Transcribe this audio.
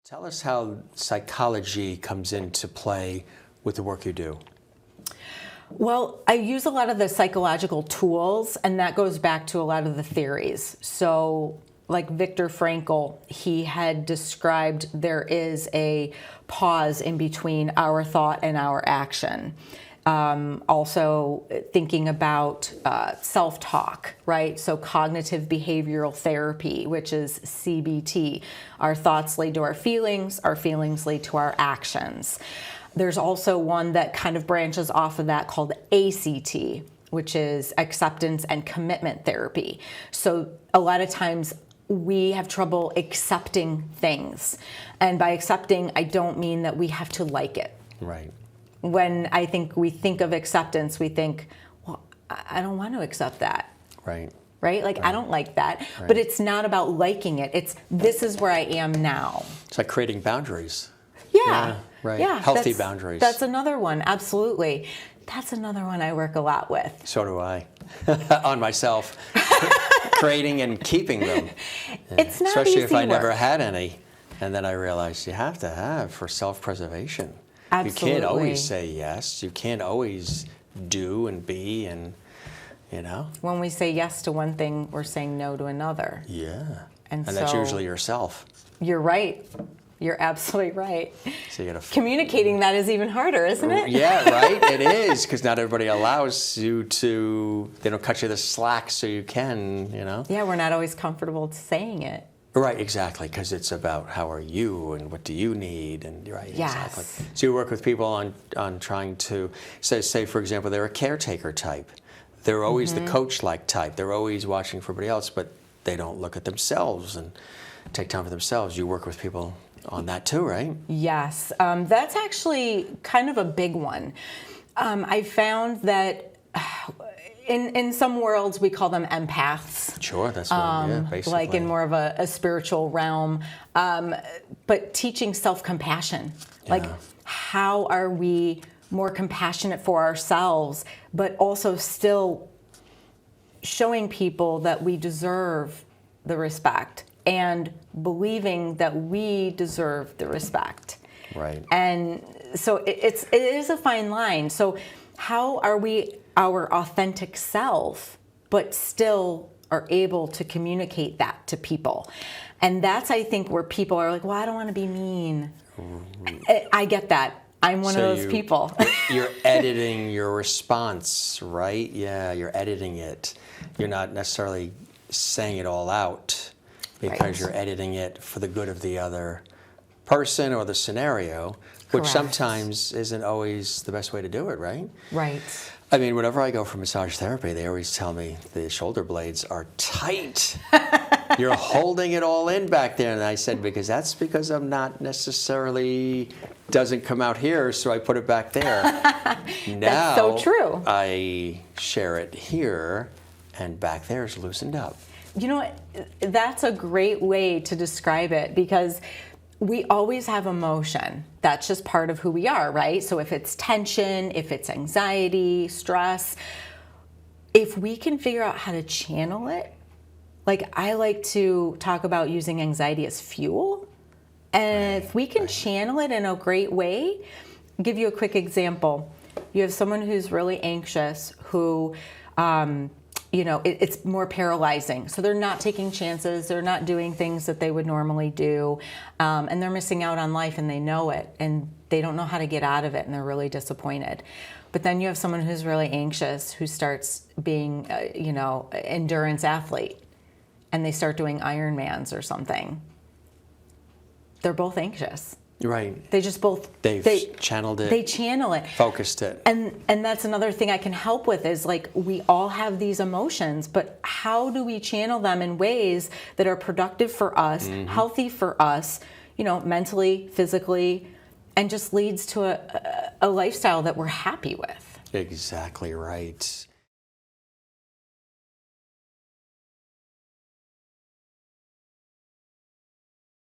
Tell us how psychology comes into play with the work you do. Well, I use a lot of the psychological tools, and that goes back to a lot of the theories. So, like Viktor Frankl, he had described there is a pause in between our thought and our action. Also thinking about self-talk, right? So cognitive behavioral therapy, which is CBT. Our thoughts lead to our feelings lead to our actions. There's also one that kind of branches off of that called ACT, which is acceptance and commitment therapy. So a lot of times we have trouble accepting things. And by accepting, I don't mean that we have to like it. Right. When I think we think of acceptance, we think, well, I don't want to accept that. Right. Right? Like, Right. I don't like that. Right. But it's not about liking it. It's, this is where I am now. It's like creating boundaries. Yeah. Right. Yeah. Healthy boundaries. That's another one. Absolutely. That's another one I work a lot with. So do I. On myself. Creating and keeping them. It's not Especially easy if I work. never had any. And then I realized you have to have for self-preservation. Absolutely. You can't always say yes. You can't always do and be and, you know. When we say yes to one thing, we're saying no to another. Yeah. And that's so- usually yourself. You're right. You're absolutely right. So you got to Communicating that is even harder, isn't it? Yeah, right? It is, because not everybody allows you to, they don't cut you the slack so you can, you know? Yeah, we're not always comfortable saying it. Right, exactly, because it's about how are you and what do you need, and right, Yes. exactly. So you work with people on trying to, say for example, they're a caretaker type. They're always the coach-like type. They're always watching for everybody else, but they don't look at themselves and take time for themselves. You work with people on that too, right? Yes, that's actually kind of a big one. I found that in some worlds we call them empaths. Sure, that's what, basically. Like in more of a spiritual realm. But teaching self-compassion. Like, how are we more compassionate for ourselves, but also still showing people that we deserve the respect and believing that we deserve the respect. Right. And so it is a fine line. So how are we our authentic self, but still are able to communicate that to people? And that's, I think, where people are like, well, I don't want to be mean. I get that. I'm one of those people. You're editing your response, right? Yeah, you're editing it. You're not necessarily saying it all out because Right. you're editing it for the good of the other person or the scenario, which Correct. sometimes isn't always the best way to do it, right? Right. I mean, whenever I go for massage therapy, they always tell me the shoulder blades are tight. You're holding it all in back there. And I said, because I'm not necessarily, doesn't come out here, so I put it back there. Now, That's so true. I share it here, and back there is loosened up. You know what? That's a great way to describe it, because we always have emotion. That's just part of who we are, right? So if it's tension, if it's anxiety, stress, if we can figure out how to channel it, like I like to talk about using anxiety as fuel. And if we can channel it in a great way, I'll give you a quick example. You have someone who's really anxious who, it's more paralyzing. So they're not taking chances. They're not doing things that they would normally do. And they're missing out on life, and they know it. And they don't know how to get out of it, and they're really disappointed. But then you have someone who's really anxious who starts being, endurance athlete. And they start doing Ironmans or something. They're both anxious. Right. They just both... They've channeled it. They channel it. Focused it. And that's another thing I can help with is, like, we all have these emotions, but how do we channel them in ways that are productive for us, healthy for us, mentally, physically, and just leads to a lifestyle that we're happy with? Exactly right.